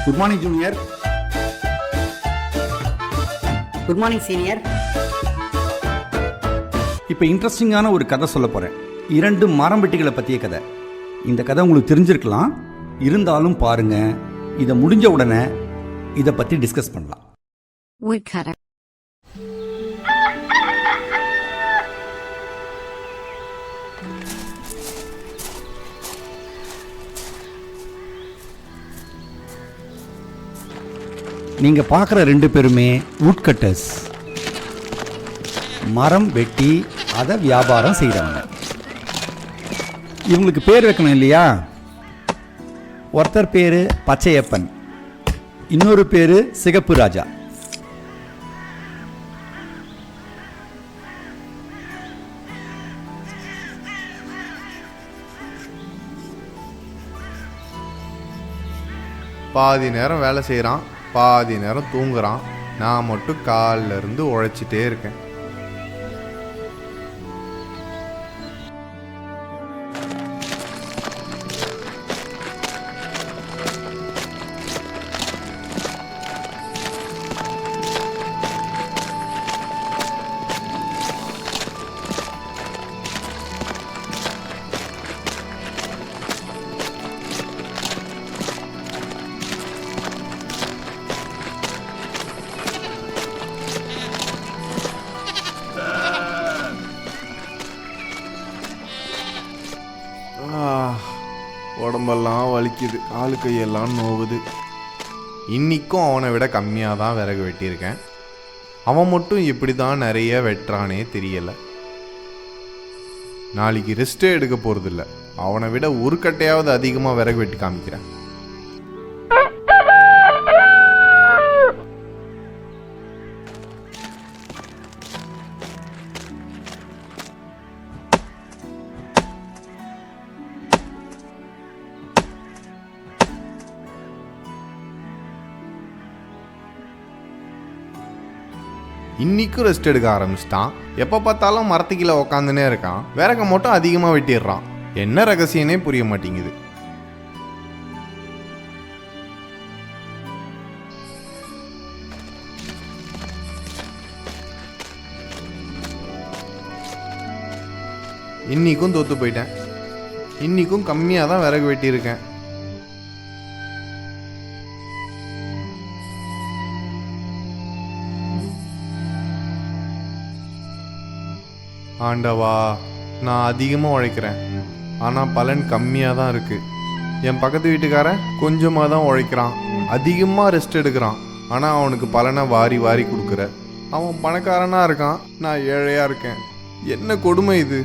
Good morning junior. Good morning senior. இப்போ இன்ட்ரெஸ்டிங்கான ஒரு கதை சொல்ல போகிறேன். 2 மரம் வெட்டிகளை பற்றிய கதை. இந்த கதை உங்களுக்கு தெரிஞ்சிருக்கலாம், இருந்தாலும் பாருங்க, இதை முடிஞ்ச உடனே இதை பற்றி டிஸ்கஸ் பண்ணலாம். Woodcutter. நீங்கள் பார்க்குற 2 பேருமே வுட்கட்டர்ஸ். மரம் வெட்டி அதை வியாபாரம் செய்கிறவங்க. இவங்களுக்கு பேர் வைக்கணும் இல்லையா? ஒருத்தர் பேர் பச்சையப்பன், இன்னொரு பேர் சிகப்பு ராஜா. பாதி நேரம் வேலை செய்கிறான், பாதி நேரம் தூங்குறான். நான் மட்டும் காலில் இருந்து உழைச்சிட்டே இருக்கேன். உடம்பெல்லாம் வலிக்குது, காலு கையெல்லாம் நோவுது. இன்றைக்கும் அவனை விட கம்மியாக தான் விறகு வெட்டியிருக்கேன். அவன் மட்டும் எப்படி தான் நிறைய வெட்டுறானே தெரியலை. நாளைக்கு ரெஸ்ட்டே எடுக்க போகிறதில்ல. அவனை விட ஒரு கட்டையாவது அதிகமாக விறகு வெட்டி காமிக்கிறேன். இன்னைக்கும் ரெஸ்ட் எடுக்க ஆரம்பிச்சிட்டான். எப்போ பார்த்தாலும் மரத்துக்கீழே உக்காந்துனே இருக்கான். விறக மட்டும் அதிகமாக வெட்டிடுறான். என்ன ரகசியனே புரிய மாட்டேங்குது. இன்னைக்கும் தோத்து போயிட்டேன். இன்னைக்கும் கம்மியாக தான் விறகு வெட்டியிருக்கேன். ஆண்டவா, நான் அதிகமாக உழைக்கிறேன், ஆனால் பலன் கம்மியாக தான் இருக்குது. என் பக்கத்து வீட்டுக்காரன் கொஞ்சமாக தான் உழைக்கிறான், அதிகமாக ரெஸ்ட் எடுக்கிறான், ஆனால் அவனுக்கு பலனை வாரி வாரி கொடுக்குற. அவன் பணக்காரனாக இருக்கான், நான் ஏழையாக இருக்கேன். என்ன கொடுமை இது!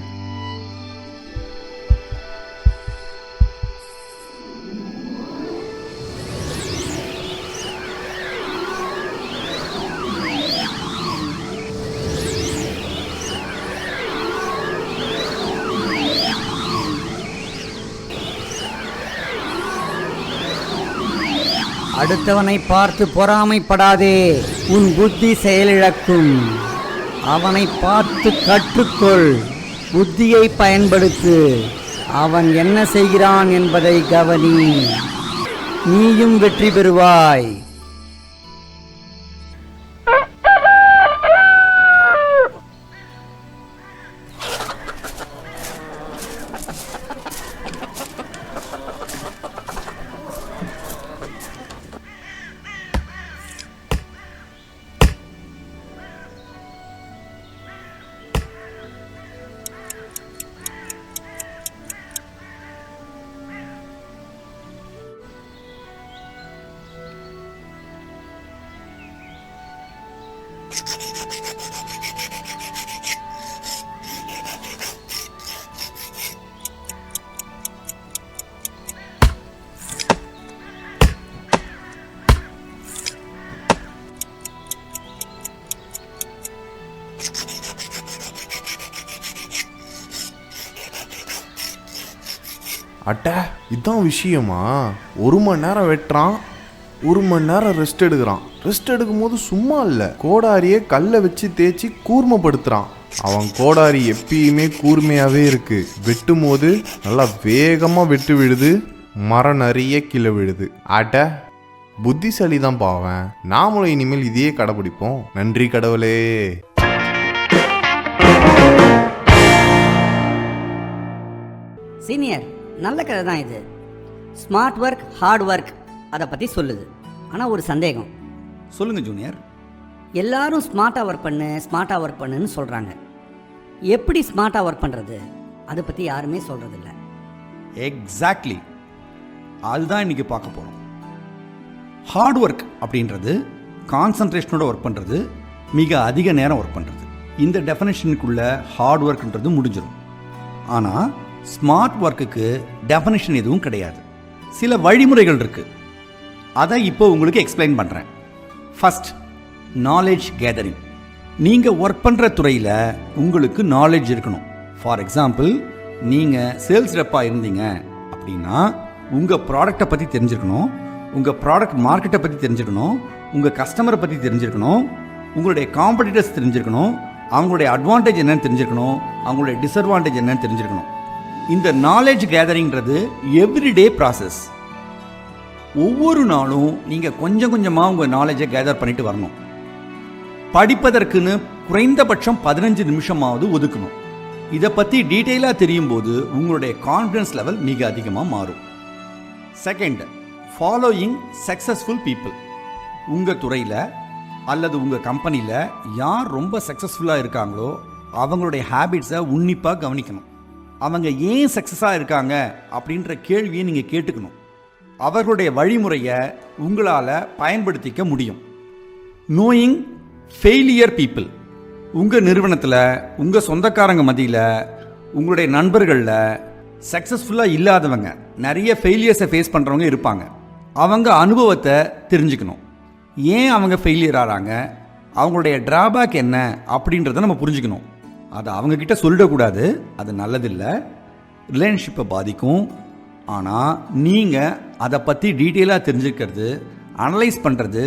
அடுத்தவனை பார்த்து பொறாமைப்படாதே, உன் புத்தி செயலிழக்கும். அவனை பார்த்து கற்றுக்கொள், புத்தியை பயன்படுத்து. அவன் என்ன செய்கிறான் என்பதை கவனி, நீயும் வெற்றி பெறுவாய். அட்ட, இதுதான் விஷயமா? 1 மணி நேரம் வெட்டுறான், 1 மணி நேரம் ரெஸ்ட் எடுக்கிறான். ரெஸ்ட் எடுக்கும் போது சும்மா இல்லை, கோடாரியை கல்லை வச்சு தேய்ச்சி கூர்மைப்படுத்துறான். அவன் கோடாரி எப்பயுமே கூர்மையாகவே இருக்கு. வெட்டும் போது நல்லா வேகமாக வெட்டு விழுது, மரம் நிறைய கீழே விழுது. அட, புத்திசாலி தான் பாவன். நாமளும் இனிமேல் இதையே கடைபிடிப்போம். நன்றி கடவுளே. சீனியர், நல்ல கதை தான் இது. ஸ்மார்ட் ஒர்க் ஹார்ட் ஒர்க் அதை பற்றி சொல்லுது. ஆனால் ஒரு சந்தேகம். சொல்லுங்க ஜூனியர். எல்லாரும் ஸ்மார்ட்டாக ஒர்க் பண்ணுன்னு சொல்கிறாங்க. எப்படி ஸ்மார்ட்டாக ஒர்க் பண்ணுறது, அதை பற்றி யாருமே சொல்கிறதில்ல. எக்ஸாக்ட்லி, அதுதான் இன்னைக்கு பார்க்க போகிறோம். ஹார்ட் ஒர்க் அப்படின்றது கான்சன்ட்ரேஷனோட ஒர்க் பண்ணுறது, மிக அதிக நேரம் ஒர்க் பண்ணுறது. இந்த டெஃபனேஷனுக்குள்ள ஹார்ட் ஒர்க்ன்றது முடிஞ்சிடும். ஆனால் ஸ்மார்ட் ஒர்க்குக்கு டெஃபனேஷன் எதுவும் கிடையாது. சில வழிமுறைகள் இருக்குது. அதை இப்போ உங்களுக்கு எக்ஸ்பிளைன் பண்ணுறேன். First, knowledge gathering. நீங்கள் ஒர்க் பண்ணுற துறையில் உங்களுக்கு நாலேஜ் இருக்கணும். ஃபார் எக்ஸாம்பிள், நீங்கள் சேல்ஸ் ரெப்பாக இருந்தீங்க அப்படின்னா உங்கள் ப்ராடக்டை பற்றி தெரிஞ்சுக்கணும், உங்கள் ப்ராடக்ட் மார்க்கெட்டை பற்றி தெரிஞ்சுக்கணும், உங்கள் கஸ்டமரை பற்றி தெரிஞ்சுக்கணும், உங்களுடைய காம்படிட்டர்ஸ் தெரிஞ்சிருக்கணும், அவங்களுடைய அட்வான்டேஜ் என்னன்னு தெரிஞ்சிருக்கணும், அவங்களுடைய டிஸ்அட்வான்டேஜ் என்னன்னு தெரிஞ்சிருக்கணும். இந்த நாலேஜ் கேதரிங்கிறது எவ்ரிடே ப்ராசஸ். ஒவ்வொரு நாளும் நீங்கள் கொஞ்சம் கொஞ்சமாக உங்கள் நாலேஜை கேதர் பண்ணிட்டு வரணும். படிப்பதற்குன்னு குறைந்தபட்சம் 15 நிமிஷமாவது ஒதுக்கணும். இதை பற்றி டீட்டெயிலாக தெரியும் போது உங்களுடைய கான்ஃபிடன்ஸ் லெவல் மிக அதிகமாக மாறும். Second, following successful people. உங்கள் துறையில் அல்லது உங்கள் கம்பெனியில் யார் ரொம்ப சக்ஸஸ்ஃபுல்லாக இருக்காங்களோ அவங்களுடைய ஹேபிட்ஸை உன்னிப்பாக கவனிக்கணும். அவங்க ஏன் சக்ஸஸாக இருக்காங்க அப்படின்ற கேள்வியை நீங்கள் கேட்டுக்கணும். அவர்களுடைய வழிமுறையை உங்களால் பயன்படுத்திக்க முடியும். Knowing failure people. உங்கள் நிறுவனத்தில், உங்கள் சொந்தக்காரங்க மத்தியில், உங்களுடைய நண்பர்களில் சக்ஸஸ்ஃபுல்லாக இல்லாதவங்க, நிறைய ஃபெயிலியர்ஸை ஃபேஸ் பண்ணுறவங்க இருப்பாங்க. அவங்க அனுபவத்தை தெரிஞ்சுக்கணும். ஏன் அவங்க ஃபெயிலியர் ஆகிறாங்க, அவங்களுடைய ட்ராபேக் என்ன அப்படின்றத நம்ம புரிஞ்சுக்கணும். அதை அவங்கக்கிட்ட சொல்லிடக்கூடாது, அது நல்லதில்லை, ரிலேஷன்ஷிப்பை பாதிக்கும். ஆனால் நீங்கள் அதை பற்றி டீட்டெயிலாக தெரிஞ்சுக்கிறது, அனலைஸ் பண்ணுறது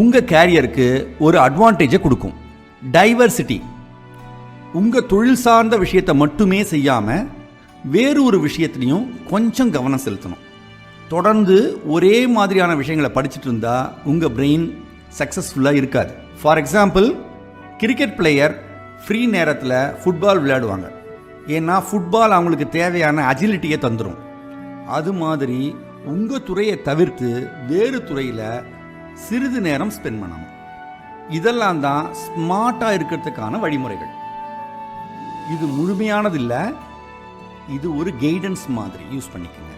உங்கள் கேரியருக்கு ஒரு அட்வான்டேஜை கொடுக்கும். டைவர்சிட்டி. உங்கள் தொழில் சார்ந்த விஷயத்தை மட்டுமே செய்யாமல் வேறு ஒரு விஷயத்துலையும் கொஞ்சம் கவனம் செலுத்தணும். தொடர்ந்து ஒரே மாதிரியான விஷயங்களை படிச்சுட்டு இருந்தால் உங்கள் பிரெயின் சக்ஸஸ்ஃபுல்லாக இருக்காது. For example, cricket player free நேரத்தில் ஃபுட்பால் விளையாடுவாங்க. ஏன்னா ஃபுட்பால் அவங்களுக்கு தேவையான அஜிலிட்டியை தந்துடும். அது மாதிரி உங்கள் துறையை தவிர்த்து வேறு துறையில் சிறிது நேரம் ஸ்பெண்ட் பண்ணணும். இதெல்லாம் தான் ஸ்மார்ட்டாக இருக்கிறதுக்கான வழிமுறைகள். இது முழுமையானது இல்லை, இது ஒரு கைடன்ஸ் மாதிரி யூஸ் பண்ணிக்கோங்க.